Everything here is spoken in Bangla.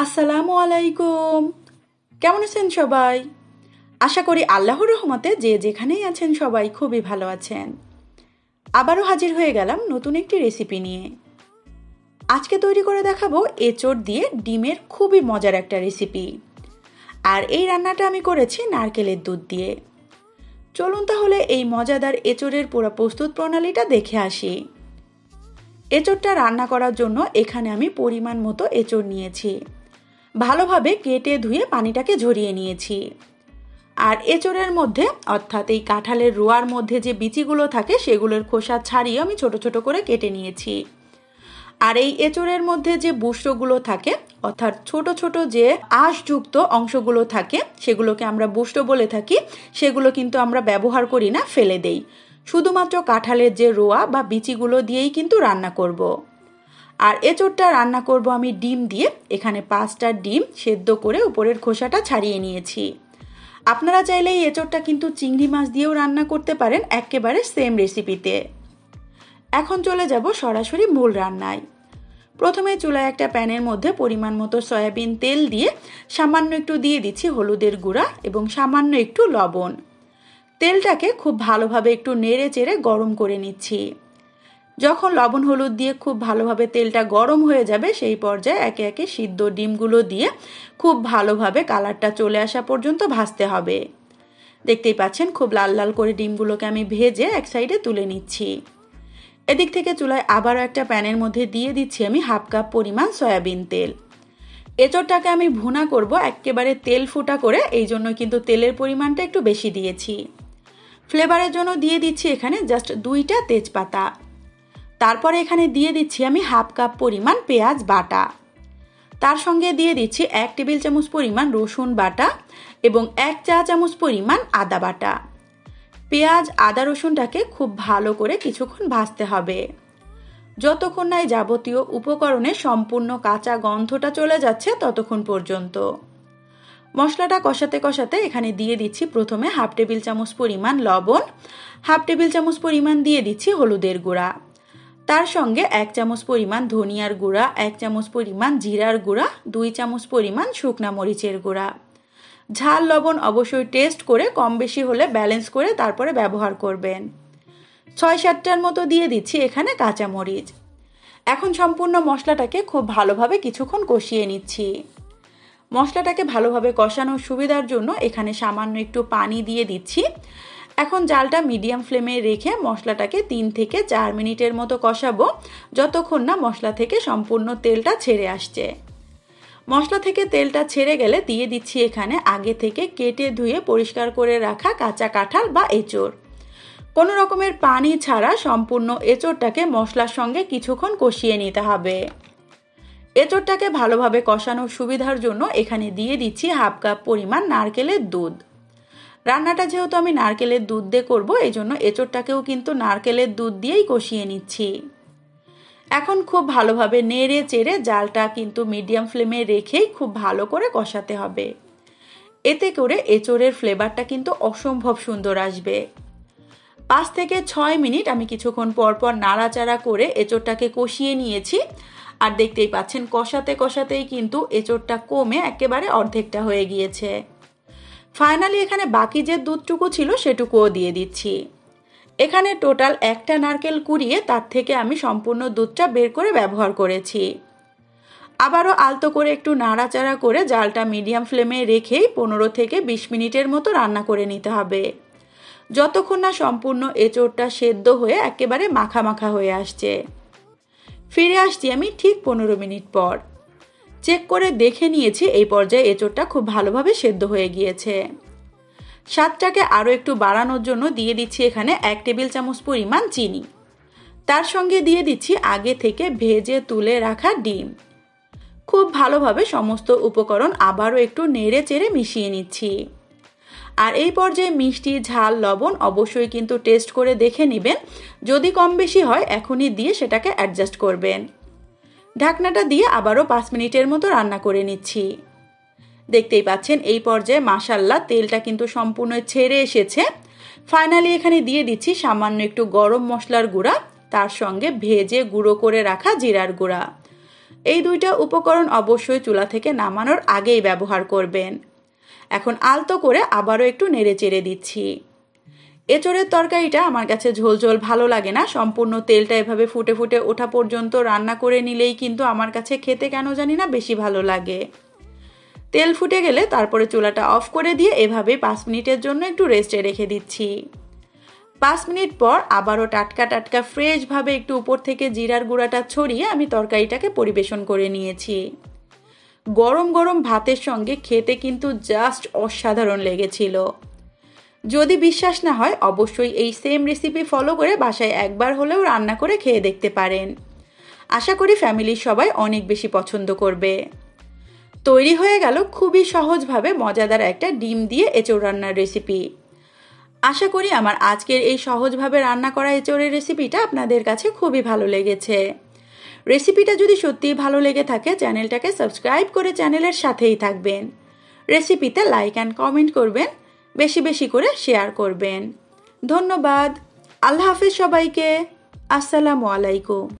আসসালামু আলাইকুম। কেমন আছেন সবাই? আশা করি আল্লাহর রহমতে যে যেখানেই আছেন সবাই খুবই ভালো আছেন। আবারও হাজির হয়ে গেলাম নতুন একটি রেসিপি নিয়ে। আজকে তৈরি করে দেখাবো এঁচড় দিয়ে ডিমের খুবই মজার একটা রেসিপি। আর এই রান্নাটা আমি করেছি নারকেলের দুধ দিয়ে। চলুন তাহলে এই মজাদার এঁচড়ের পুরো প্রস্তুত প্রণালীটা দেখে আসি। এঁচড়টা রান্না করার জন্য এখানে আমি পরিমাণ মতো এঁচড় নিয়েছি। ভালোভাবে কেটে ধুয়ে পানিটাকে ঝরিয়ে নিয়েছি। আর এঁচড়ের মধ্যে অর্থাৎ এই কাঁঠালের রোয়ার মধ্যে যে বিচিগুলো থাকে সেগুলোর খোসা ছাড়িয়ে আমি ছোট ছোট করে কেটে নিয়েছি। আর এই এঁচড়ের মধ্যে যে বুস্টগুলো থাকে অর্থাৎ ছোট ছোট যে আঁশযুক্ত অংশগুলো থাকে সেগুলোকে আমরা বুস্ট বলে থাকি, সেগুলো কিন্তু আমরা ব্যবহার করি না, ফেলে দেই। শুধুমাত্র কাঁঠালের যে রোয়া বা বিচিগুলো দিয়েই কিন্তু রান্না করব। আর এঁচড়টা রান্না করব আমি ডিম দিয়ে। এখানে 5টা ডিম সেদ্ধ করে উপরের খোসাটা ছাড়িয়ে নিয়েছি। আপনারা চাইলে এই এঁচড়টা কিন্তু চিংড়ি মাছ দিয়েও রান্না করতে পারেন, একেবারে সেম রেসিপিতে। এখন চলে যাব সরাসরি মূল রান্নায়। প্রথমে চুলায় একটা প্যানের মধ্যে পরিমাণ মতো সয়াবিন তেল দিয়ে সামান্য একটু দিয়ে দিচ্ছি হলুদের গুঁড়া এবং সামান্য একটু লবণ। তেলটাকে খুব ভালোভাবে একটু নেড়ে চেড়ে গরম করে নিচ্ছি। যখন লবণ হলুদ দিয়ে খুব ভালোভাবে তেলটা গরম হয়ে যাবে সেই পর্যায়ে একে একে সিদ্ধ ডিমগুলো দিয়ে খুব ভালোভাবে কালারটা চলে আসা পর্যন্ত ভাজতে হবে। দেখতেই পাচ্ছেন খুব লাল লাল করে ডিমগুলোকে আমি ভেজে এক সাইডে তুলে নিচ্ছি। এদিক থেকে চুলায় আবারও একটা প্যানের মধ্যে দিয়ে দিচ্ছি আমি 1/2 কাপ পরিমাণ সয়াবিন তেল। এঁচড়টাকে আমি ভুনা করব একেবারে তেল ফুটা করে, এই জন্য কিন্তু তেলের পরিমাণটা একটু বেশি দিয়েছি। ফ্লেভারের জন্য দিয়ে দিচ্ছি এখানে জাস্ট 2টা তেজপাতা। তারপরে এখানে দিয়ে দিচ্ছি আমি 1/2 কাপ পরিমাণ পেঁয়াজ বাটা। তার সঙ্গে দিয়ে দিচ্ছি 1 টেবিল চামচ পরিমাণ রসুন বাটা এবং 1 চা চামচ পরিমাণ আদা বাটা। পেঁয়াজ আদা রসুনটাকে খুব ভালো করে কিছুক্ষণ ভাজতে হবে, যতক্ষণ না এই যাবতীয় উপকরণে সম্পূর্ণ কাঁচা গন্ধটা চলে যাচ্ছে ততক্ষণ পর্যন্ত। মশলাটা কষাতে কষাতে এখানে দিয়ে দিচ্ছি প্রথমে 1/2 টেবিল চামচ পরিমাণ লবণ, 1/2 টেবিল চামচ পরিমাণ দিয়ে দিচ্ছি হলুদের গুঁড়া। তার সঙ্গে 1 চামচ পরিমাণ ধনিয়ার গুঁড়া, 1 চামচ পরিমাণ জিরার গুঁড়া, 2 চামচ পরিমাণ শুকনা মরিচের গুঁড়া। ঝাল লবণ অবশ্যই টেস্ট করে, কম বেশি হলে ব্যালেন্স করে তারপরে ব্যবহার করবেন। 6-7টার মতো দিয়ে দিচ্ছি এখানে কাঁচামরিচ। এখন সম্পূর্ণ মশলাটাকে খুব ভালোভাবে কিছুক্ষণ কষিয়ে নিচ্ছি। মশলাটাকে ভালোভাবে কষানোর সুবিধার জন্য এখানে সামান্য একটু পানি দিয়ে দিচ্ছি। এখন জালটা মিডিয়াম ফ্লেমে রেখে মশলাটাকে 3 থেকে 4 মিনিটের মতো কষাবো, যতক্ষণ না মশলা থেকে সম্পূর্ণ তেলটা ছেড়ে আসছে। মশলা থেকে তেলটা ছেড়ে গেলে দিয়ে দিচ্ছি এখানে আগে থেকে কেটে ধুয়ে পরিষ্কার করে রাখা কাঁচা কাঁঠাল বা এঁচড়। কোনো রকমের পানি ছাড়া সম্পূর্ণ এঁচড়টাকে মশলার সঙ্গে কিছুক্ষণ কষিয়ে নিতে হবে। এঁচড়টাকে ভালোভাবে কষানোর সুবিধার জন্য এখানে দিয়ে দিচ্ছি 1/2 কাপ পরিমাণ নারকেলের দুধ। রান্নাটা যেহেতু আমি নারকেলের দুধ দিয়ে করবো, এই জন্য এঁচড়টাকেও কিন্তু নারকেলের দুধ দিয়েই কষিয়ে নিচ্ছি। এখন খুব ভালোভাবে নেড়ে চেড়ে জালটা কিন্তু মিডিয়াম ফ্লেমে রেখেই খুব ভালো করে কষাতে হবে। এতে করে এঁচড়ের ফ্লেভারটা কিন্তু অসম্ভব সুন্দর আসবে। 5 থেকে 6 মিনিট আমি কিছুক্ষণ পরপর নাড়াচাড়া করে এঁচড়টাকে কষিয়ে নিয়েছি। আর দেখতেই পাচ্ছেন কষাতে কষাতেই কিন্তু এঁচড়টা কমে একেবারে অর্ধেকটা হয়ে গিয়েছে। ফাইনালি এখানে বাকি যে দুধটুকু ছিল সেটুকুও দিয়ে দিচ্ছি। এখানে টোটাল 1টা নারকেল কুড়িয়ে তার থেকে আমি সম্পূর্ণ দুধটা বের করে ব্যবহার করেছি। আবারও আলতো করে একটু নাড়াচাড়া করে জালটা মিডিয়াম ফ্লেমে রেখেই 15 থেকে 20 মিনিটের মতো রান্না করে নিতে হবে, যতক্ষণ না সম্পূর্ণ এঁচড়টা সেদ্ধ হয়ে একেবারে মাখা মাখা হয়ে আসছে। ফিরে আসছি আমি ঠিক 15 মিনিট পর। চেক করে দেখে নিয়েছি এই পর্যায়ে এঁচড়টা খুব ভালোভাবে সেদ্ধ হয়ে গিয়েছে। স্বাদটাকে আরও একটু বাড়ানোর জন্য দিয়ে দিচ্ছি এখানে 1 টেবিল চামচ পরিমাণ চিনি। তার সঙ্গে দিয়ে দিচ্ছি আগে থেকে ভেজে তুলে রাখা ডিম। খুব ভালোভাবে সমস্ত উপকরণ আবারও একটু নেড়ে চেড়ে মিশিয়ে নিচ্ছি। আর এই পর্যায়ে মিষ্টি ঝাল লবণ অবশ্যই কিন্তু টেস্ট করে দেখে নেবেন, যদি কম বেশি হয় এখনই দিয়ে সেটাকে অ্যাডজাস্ট করবেন। ঢাকনাটা দিয়ে আবারও 5 মিনিটের মতো রান্না করে নিচ্ছি। দেখতেই পাচ্ছেন এই পর্যায়ে মাশাআল্লাহ তেলটা কিন্তু সম্পূর্ণ ছেড়ে এসেছে। ফাইনালি এখানে দিয়ে দিচ্ছি সামান্য একটু গরম মশলার গুঁড়া, তার সঙ্গে ভেজে গুঁড়ো করে রাখা জিরার গুঁড়া। এই দুইটা উপকরণ অবশ্যই চুলা থেকে নামানোর আগেই ব্যবহার করবেন। এখন আলতো করে আবারও একটু নেড়ে চেড়ে দিচ্ছি। এঁচোড়ের তরকারিটা আমার কাছে ঝোল ঝোল ভালো লাগে না, সম্পূর্ণ তেলটা এভাবে ফুটে ফুটে ওঠা পর্যন্ত রান্না করে নিলেই কিন্তু আমার কাছে খেতে কেন জানি না বেশি ভালো লাগে। তেল ফুটে গেলে তারপরে চুলাটা অফ করে দিয়ে এভাবে 5 মিনিটের জন্য একটু রেস্টে রেখে দিচ্ছি। 5 মিনিট পর আবারও টাটকা টাটকা ফ্রেশভাবে একটু উপর থেকে জিরার গুঁড়াটা ছড়িয়ে আমি তরকারিটাকে পরিবেশন করে নিয়েছি। গরম গরম ভাতের সঙ্গে খেতে কিন্তু জাস্ট অসাধারণ লেগেছিল। যদি বিশ্বাস না হয় অবশ্যই এই সেম রেসিপি ফলো করে বাসায় একবার হলেও রান্না করে খেয়ে দেখতে পারেন। আশা করি ফ্যামিলির সবাই অনেক বেশি পছন্দ করবে। তৈরি হয়ে গেল খুবই সহজভাবে মজাদার একটা ডিম দিয়ে এঁচোড় রান্নার রেসিপি। আশা করি আমার আজকের এই সহজভাবে রান্না করা এঁচোড়ের রেসিপিটা আপনাদের কাছে খুবই ভালো লেগেছে। রেসিপিটা যদি সত্যিই ভালো লেগে থাকে চ্যানেলটাকে সাবস্ক্রাইব করে চ্যানেলের সাথেই থাকবেন। রেসিপিতে লাইক অ্যান্ড কমেন্ট করবেন, বেশি বেশি করে শেয়ার করবেন। ধন্যবাদ। আল্লাহ হাফেজ সবাইকে। আসসালামু আলাইকুম।